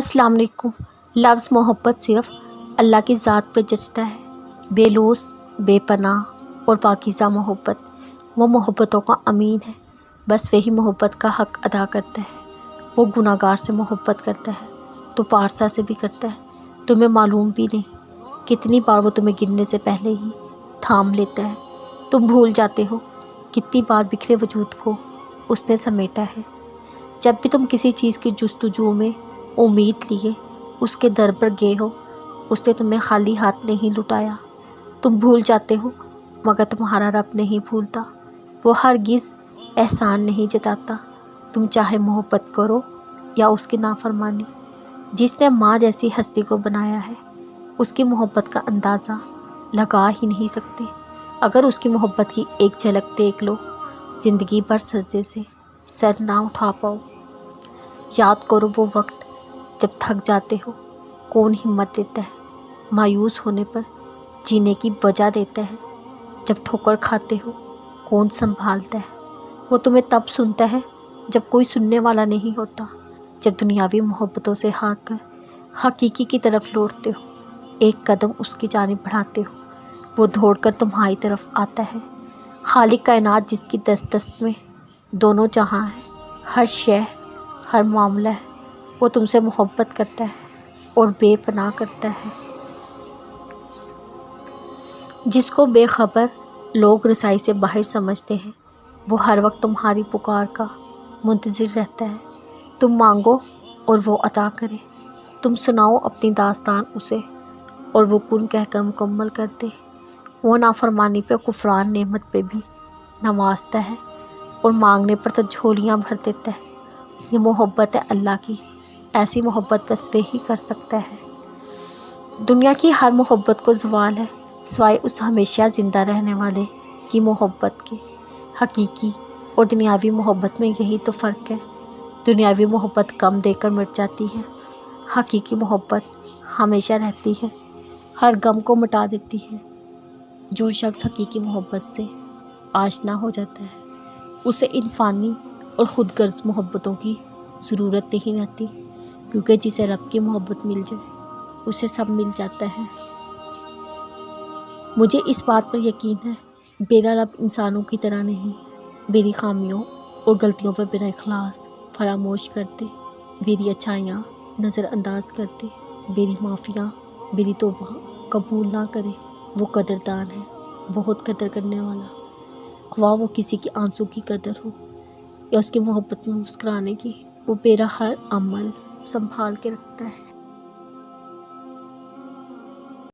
السلام علیکم۔ لفظ محبت صرف اللہ کی ذات پہ جچتا ہے۔ بے لوث، بے پناہ اور پاکیزہ محبت وہ محبتوں کا امین ہے۔ بس وہی محبت کا حق ادا کرتا ہے۔ وہ گناہ گار سے محبت کرتا ہے تو پارسا سے بھی کرتا ہے۔ تمہیں معلوم بھی نہیں کتنی بار وہ تمہیں گرنے سے پہلے ہی تھام لیتا ہے۔ تم بھول جاتے ہو کتنی بار بکھرے وجود کو اس نے سمیٹا ہے۔ جب بھی تم کسی چیز کی جستجو میں امید لیے اس کے در پر گئے ہو، اس نے تمہیں خالی ہاتھ نہیں لٹایا۔ تم بھول جاتے ہو مگر تمہارا رب نہیں بھولتا۔ وہ ہرگز احسان نہیں جتاتا، تم چاہے محبت کرو یا اس کی نافرمانی۔ جس نے ماں جیسی ہستی کو بنایا ہے اس کی محبت کا اندازہ لگا ہی نہیں سکتے۔ اگر اس کی محبت کی ایک جھلک دیکھ لو، زندگی بھر سجدے سے سر نہ اٹھا پاؤ۔ یاد کرو وہ وقت جب تھک جاتے ہو، کون ہمت دیتا ہے؟ مایوس ہونے پر جینے کی وجہ دیتا ہے۔ جب ٹھوکر کھاتے ہو، کون سنبھالتا ہے؟ وہ تمہیں تب سنتا ہے جب کوئی سننے والا نہیں ہوتا۔ جب دنیاوی محبتوں سے ہار کر حقیقی کی طرف لوٹتے ہو، ایک قدم اس کی جانب بڑھاتے ہو، وہ دوڑ کر تمہاری طرف آتا ہے۔ خالق کائنات جس کی دست دست میں دونوں جہاں ہیں، ہر شے، ہر معاملہ ہے، وہ تم سے محبت کرتا ہے اور بے پناہ کرتا ہے۔ جس کو بے خبر لوگ رسائی سے باہر سمجھتے ہیں، وہ ہر وقت تمہاری پکار کا منتظر رہتا ہے۔ تم مانگو اور وہ عطا کرے، تم سناؤ اپنی داستان اسے اور وہ کن کہہ کر مکمل کر دے۔ وہ نافرمانی پہ کفران نعمت پہ بھی نوازتا ہے اور مانگنے پر تو جھولیاں بھر دیتا ہے۔ یہ محبت ہے اللہ کی، ایسی محبت بس وہی کر سکتا ہے۔ دنیا کی ہر محبت کو زوال ہے سوائے اس ہمیشہ زندہ رہنے والے کی محبت کے۔ حقیقی اور دنیاوی محبت میں یہی تو فرق ہے۔ دنیاوی محبت غم دے کر مٹ جاتی ہے، حقیقی محبت ہمیشہ رہتی ہے، ہر غم کو مٹا دیتی ہے۔ جو شخص حقیقی محبت سے آشنا ہو جاتا ہے، اسے ان فانی اور خود غرض محبتوں کی ضرورت نہیں رہتی، کیونکہ جسے رب کی محبت مل جائے اسے سب مل جاتا ہے۔ مجھے اس بات پر یقین ہے میرا رب انسانوں کی طرح نہیں، میری خامیوں اور غلطیوں پر بنا اخلاص فراموش کرتے، میری اچھائیاں نظر انداز کرتے، میری معافیاں، میری توبہ قبول نہ کرے۔ وہ قدردان ہے، بہت قدر کرنے والا، خواہ وہ کسی کی آنسو کی قدر ہو یا اس کی محبت میں مسکرانے کی، وہ میرا ہر عمل سنبھال کے رکھتا ہے۔